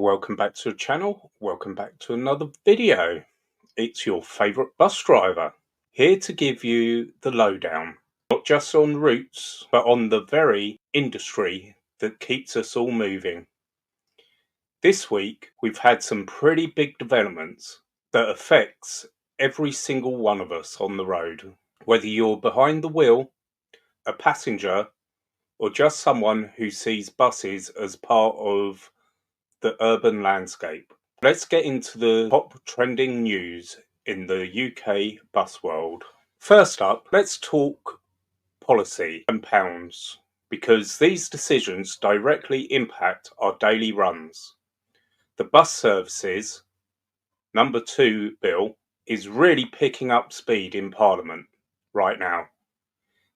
welcome back to the channel, welcome back to another video. It's your favourite bus driver, here to give you the lowdown, not just on routes, but on the very industry that keeps us all moving. This week we've had some pretty big developments that affects every single one of us on the road, whether you're behind the wheel, a passenger, or just someone who sees buses as part of the urban landscape. Let's get into the top trending news in the UK bus world. First up, let's talk policy and pounds, because these decisions directly impact our daily runs. The bus services number 2 bill is really picking up speed in Parliament right now.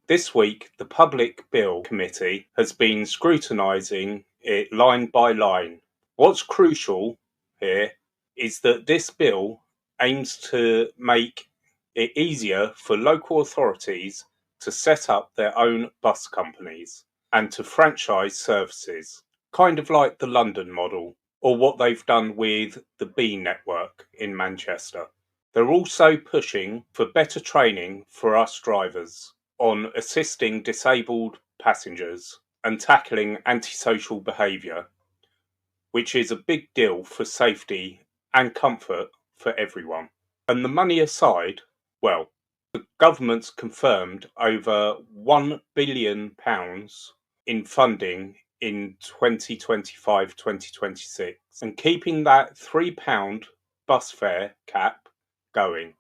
This week, the Public Bill Committee has been scrutinising it line by line. What's crucial here is that this bill aims to make it easier for local authorities to set up their own bus companies and to franchise services, kind of like the London model, or what they've done with the B network in Manchester. They're also pushing for better training for us drivers on assisting disabled passengers and tackling antisocial behaviour, which is a big deal for safety and comfort for everyone. And the money aside, well, the government's confirmed over £1 billion in funding in 2025-2026 and keeping that £3 bus fare cap going.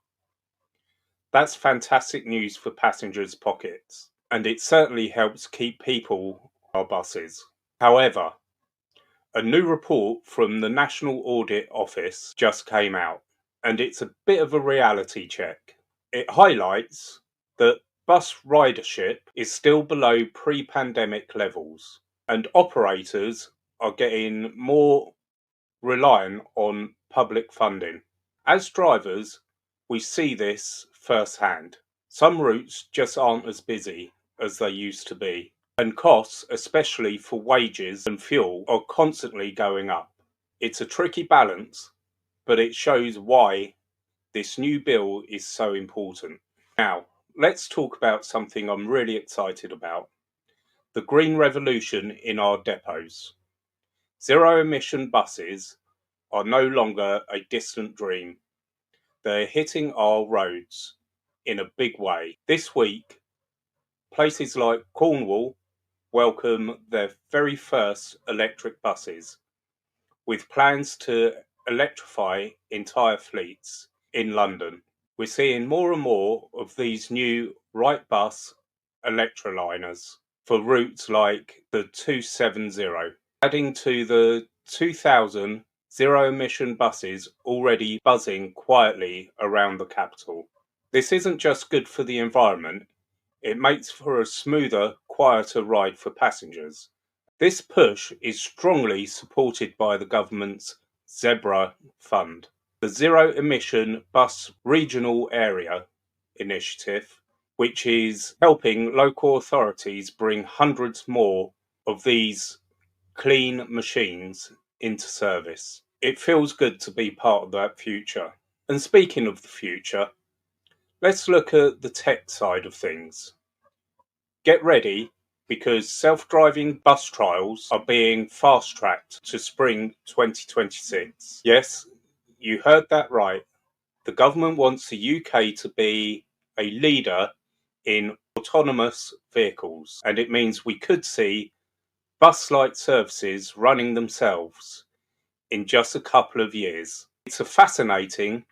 That's fantastic news for passengers' pockets, and it certainly helps keep people on our buses. However, a new report from the National Audit Office just came out, and it's a bit of a reality check. It highlights that bus ridership is still below pre-pandemic levels, and operators are getting more reliant on public funding. As drivers, we see this firsthand. Some routes just aren't as busy as they used to be, and costs, especially for wages and fuel, are constantly going up. It's a tricky balance, but it shows why this new bill is so important. Now, let's talk about something I'm really excited about: the green revolution in our depots. Zero-emission buses are no longer a distant dream. They're hitting our roads in a big way. This week, places like Cornwall welcome their very first electric buses, with plans to electrify entire fleets in London. We're seeing more and more of these new Wrightbus electroliners for routes like the 270, adding to the 2,000 zero-emission buses already buzzing quietly around the capital. This isn't just good for the environment, it makes for a smoother, quieter ride for passengers. This push is strongly supported by the government's Zebra Fund, the Zero-Emission Bus Regional Area Initiative, which is helping local authorities bring hundreds more of these clean machines into service. It feels good to be part of that future. And speaking of the future, let's look at the tech side of things. Get ready, because self-driving bus trials are being fast-tracked to spring 2026. Yes, you heard that right. The government wants the UK to be a leader in autonomous vehicles, and it means we could see bus-like services running themselves in just a couple of years. It's a fascinating,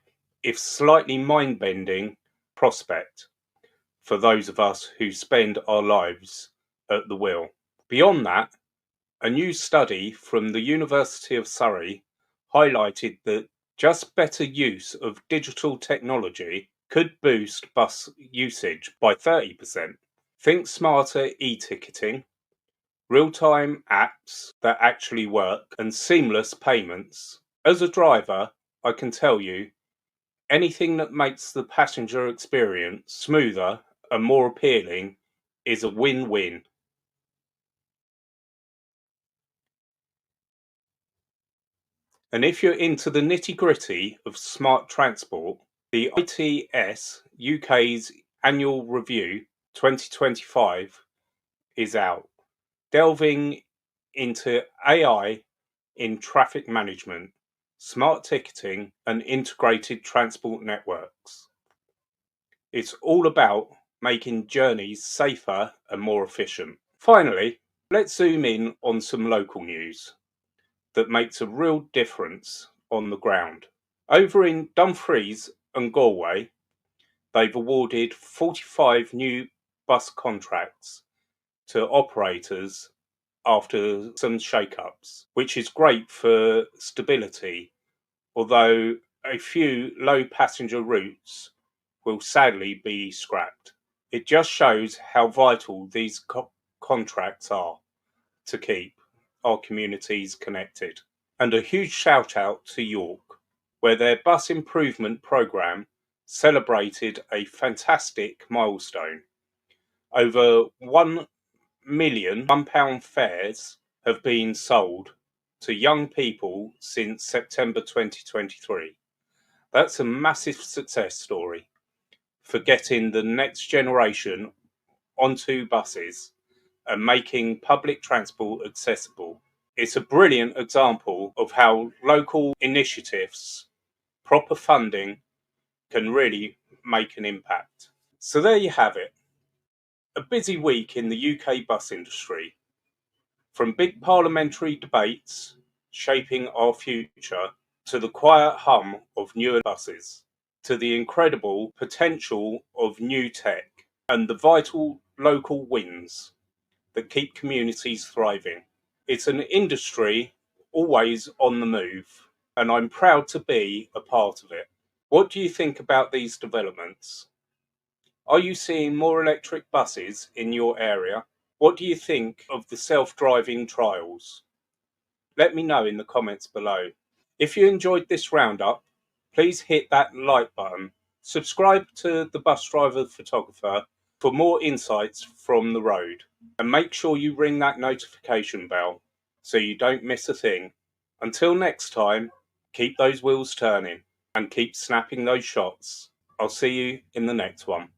if slightly mind-bending, prospect for those of us who spend our lives at the wheel. Beyond that, a new study from the University of Surrey highlighted that just better use of digital technology could boost bus usage by 30%. Think smarter e-ticketing, real-time apps that actually work, and seamless payments. As a driver, I can tell you, anything that makes the passenger experience smoother and more appealing is a win-win. And if you're into the nitty-gritty of smart transport, the ITS UK's annual review 2025 is out, delving into AI in traffic management, smart ticketing, and integrated transport networks. It's all about making journeys safer and more efficient. Finally, let's zoom in on some local news that makes a real difference on the ground. Over in Dumfries and Galway, they've awarded 45 new bus contracts to operators after some shake-ups, which is great for stability, although a few low passenger routes will sadly be scrapped. It just shows how vital these contracts are to keep our communities connected. And a huge shout out to York, where their bus improvement programme celebrated a fantastic milestone. Over 1 million £1 fares have been sold to young people since September 2023. That's a massive success story for getting the next generation onto buses and making public transport accessible. It's a brilliant example of how local initiatives, proper funding, can really make an impact. So there you have it. A busy week in the UK bus industry. From big parliamentary debates shaping our future, to the quiet hum of newer buses, to the incredible potential of new tech, and the vital local wins that keep communities thriving. It's an industry always on the move, and I'm proud to be a part of it. What do you think about these developments? Are you seeing more electric buses in your area? What do you think of the self-driving trials? Let me know in the comments below. If you enjoyed this roundup, please hit that like button. Subscribe to the Bus Driver Photographer for more insights from the road. And make sure you ring that notification bell so you don't miss a thing. Until next time, keep those wheels turning and keep snapping those shots. I'll see you in the next one.